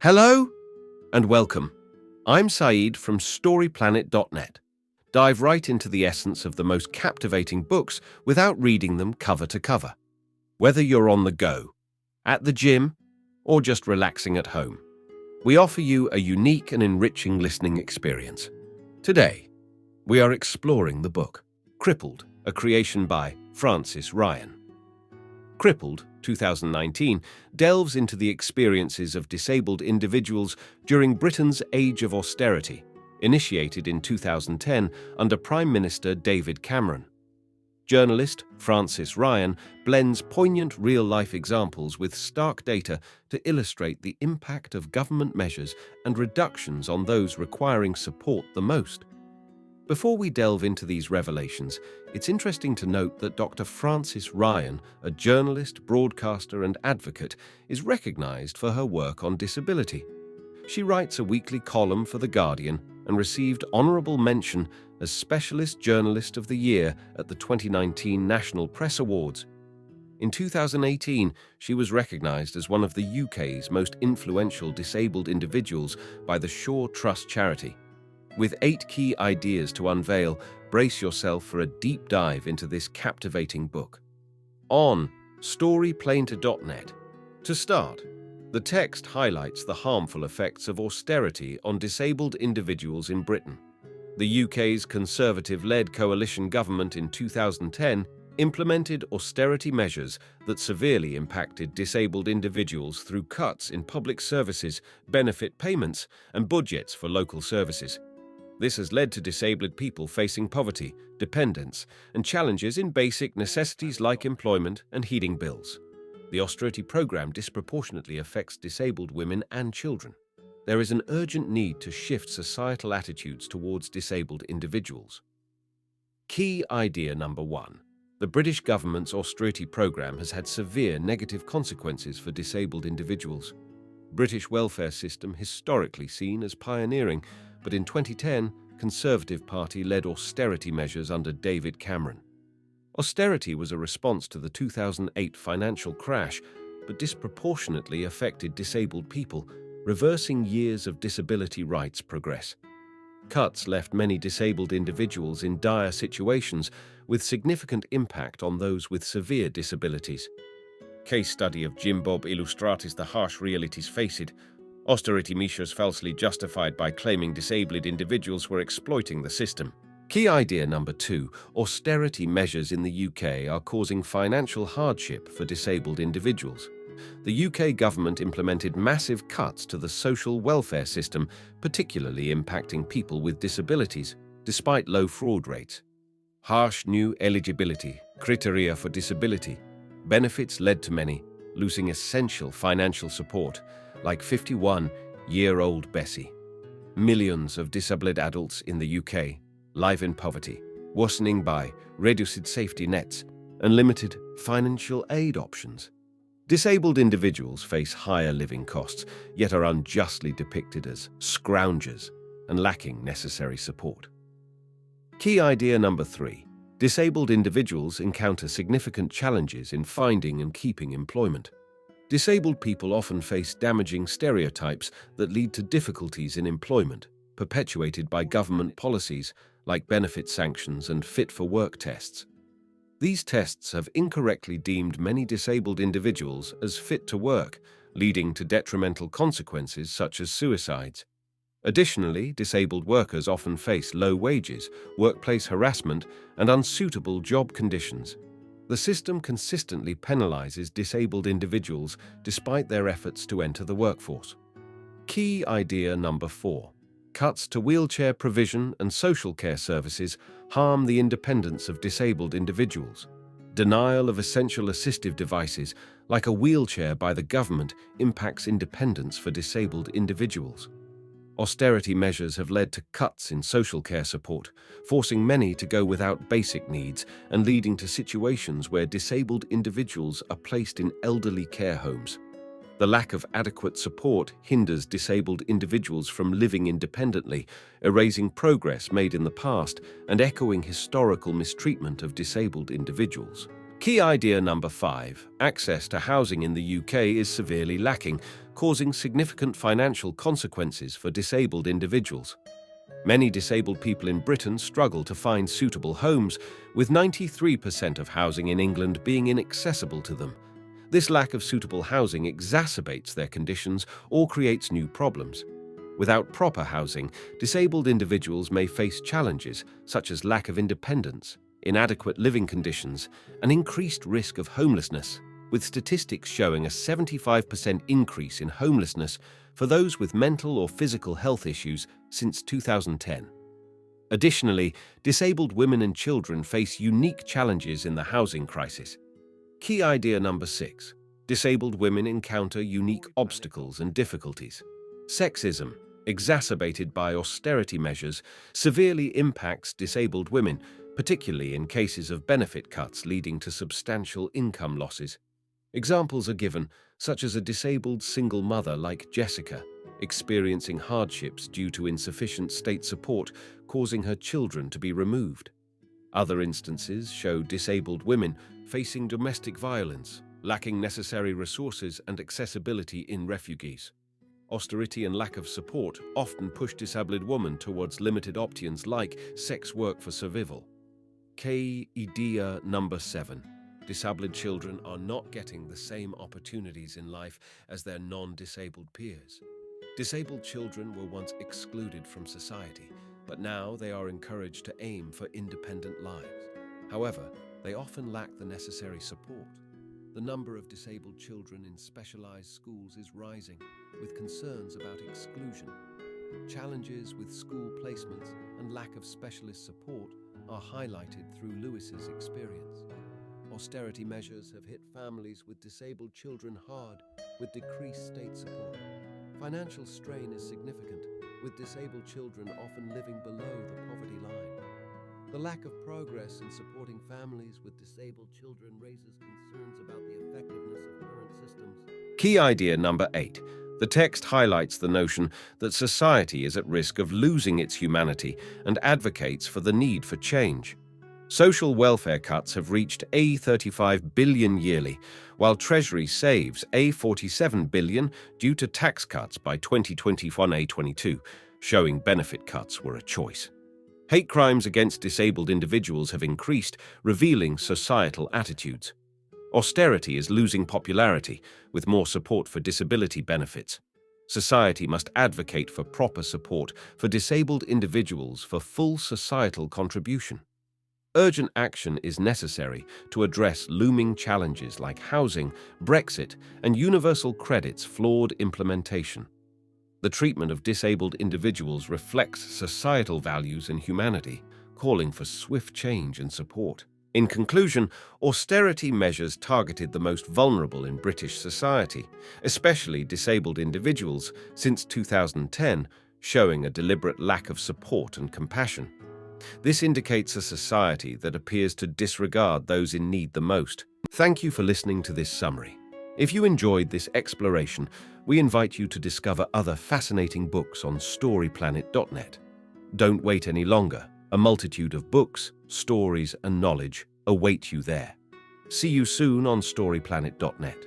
Hello and welcome. I'm Saeed from storyplanet.net. Dive right into the essence of the most captivating books without reading them cover to cover. Whether you're on the go, at the gym, or just relaxing at home, we offer you a unique and enriching listening experience. Today, we are exploring the book Crippled, a creation by Francis Ryan. Crippled, 2019, delves into the experiences of disabled individuals during Britain's Age of Austerity, initiated in 2010 under Prime Minister David Cameron. Journalist Francis Ryan blends poignant real-life examples with stark data to illustrate the impact of government measures and reductions on those requiring support the most. Before we delve into these revelations, it's interesting to note that Dr. Francis Ryan, a journalist, broadcaster, and advocate, is recognized for her work on disability. She writes a weekly column for The Guardian and received honorable mention as Specialist Journalist of the Year at the 2019 National Press Awards. In 2018, she was recognized as one of the UK's most influential disabled individuals by the Shaw Trust charity. With 8 key ideas to unveil, brace yourself for a deep dive into this captivating book. On storyplanet.net. To start, the text highlights the harmful effects of austerity on disabled individuals in Britain. The UK's Conservative-led coalition government in 2010 implemented austerity measures that severely impacted disabled individuals through cuts in public services, benefit payments, and budgets for local services. This has led to disabled people facing poverty, dependence, and challenges in basic necessities like employment and heating bills. The austerity program disproportionately affects disabled women and children. There is an urgent need to shift societal attitudes towards disabled individuals. Key idea number 1. The British government's austerity program has had severe negative consequences for disabled individuals. British welfare system historically seen as pioneering, but in 2010, Conservative Party-led austerity measures under David Cameron. Austerity was a response to the 2008 financial crash, but disproportionately affected disabled people, reversing years of disability rights progress. Cuts left many disabled individuals in dire situations, with significant impact on those with severe disabilities. Case study of Jim Bob illustrates the harsh realities faced. Austerity measures falsely justified by claiming disabled individuals were exploiting the system. Key idea number 2. Austerity measures in the UK are causing financial hardship for disabled individuals. The UK government implemented massive cuts to the social welfare system, particularly impacting people with disabilities, despite low fraud rates. Harsh new eligibility criteria for disability benefits led to many losing essential financial support, like 51-year-old Bessie. Millions of disabled adults in the UK live in poverty, worsening by reduced safety nets and limited financial aid options. Disabled individuals face higher living costs, yet are unjustly depicted as scroungers and lacking necessary support. Key idea number 3. Disabled individuals encounter significant challenges in finding and keeping employment. Disabled people often face damaging stereotypes that lead to difficulties in employment, perpetuated by government policies like benefit sanctions and fit-for-work tests. These tests have incorrectly deemed many disabled individuals as fit to work, leading to detrimental consequences such as suicides. Additionally, disabled workers often face low wages, workplace harassment, and unsuitable job conditions. The system consistently penalizes disabled individuals despite their efforts to enter the workforce. Key idea number 4. Cuts to wheelchair provision and social care services harm the independence of disabled individuals. Denial of essential assistive devices, like a wheelchair by the government, impacts independence for disabled individuals. Austerity measures have led to cuts in social care support, forcing many to go without basic needs and leading to situations where disabled individuals are placed in elderly care homes. The lack of adequate support hinders disabled individuals from living independently, erasing progress made in the past and echoing historical mistreatment of disabled individuals. Key idea number 5. Access to housing in the UK is severely lacking, causing significant financial consequences for disabled individuals. Many disabled people in Britain struggle to find suitable homes, with 93% of housing in England being inaccessible to them. This lack of suitable housing exacerbates their conditions or creates new problems. Without proper housing, disabled individuals may face challenges such as lack of independence, inadequate living conditions, and increased risk of homelessness, with statistics showing a 75% increase in homelessness for those with mental or physical health issues since 2010. Additionally, disabled women and children face unique challenges in the housing crisis. Key idea number 6. Disabled women encounter unique obstacles and difficulties. Sexism, exacerbated by austerity measures, severely impacts disabled women, particularly in cases of benefit cuts leading to substantial income losses. Examples are given, such as a disabled single mother like Jessica, experiencing hardships due to insufficient state support, causing her children to be removed. Other instances show disabled women facing domestic violence, lacking necessary resources and accessibility in refugees. Austerity and lack of support often push disabled women towards limited options like sex work for survival. Key idea number 7. Disabled children are not getting the same opportunities in life as their non-disabled peers. Disabled children were once excluded from society, but now they are encouraged to aim for independent lives. However, they often lack the necessary support. The number of disabled children in specialized schools is rising, with concerns about exclusion. Challenges with school placements and lack of specialist support are highlighted through Lewis's experience. Austerity measures have hit families with disabled children hard, with decreased state support. Financial strain is significant, with disabled children often living below the poverty line. The lack of progress in supporting families with disabled children raises concerns about the effectiveness of current systems. Key idea number 8. The text highlights the notion that society is at risk of losing its humanity and advocates for the need for change. Social welfare cuts have reached $35 billion yearly, while Treasury saves $47 billion due to tax cuts by 2021-22, showing benefit cuts were a choice. Hate crimes against disabled individuals have increased, revealing societal attitudes. Austerity is losing popularity, with more support for disability benefits. Society must advocate for proper support for disabled individuals for full societal contribution. Urgent action is necessary to address looming challenges like housing, Brexit, and universal credit's flawed implementation. The treatment of disabled individuals reflects societal values and humanity, calling for swift change and support. In conclusion, austerity measures targeted the most vulnerable in British society, especially disabled individuals, since 2010, showing a deliberate lack of support and compassion. This indicates a society that appears to disregard those in need the most. Thank you for listening to this summary. If you enjoyed this exploration, we invite you to discover other fascinating books on storyplanet.net. Don't wait any longer. A multitude of books, stories, and knowledge await you there. See you soon on storyplanet.net.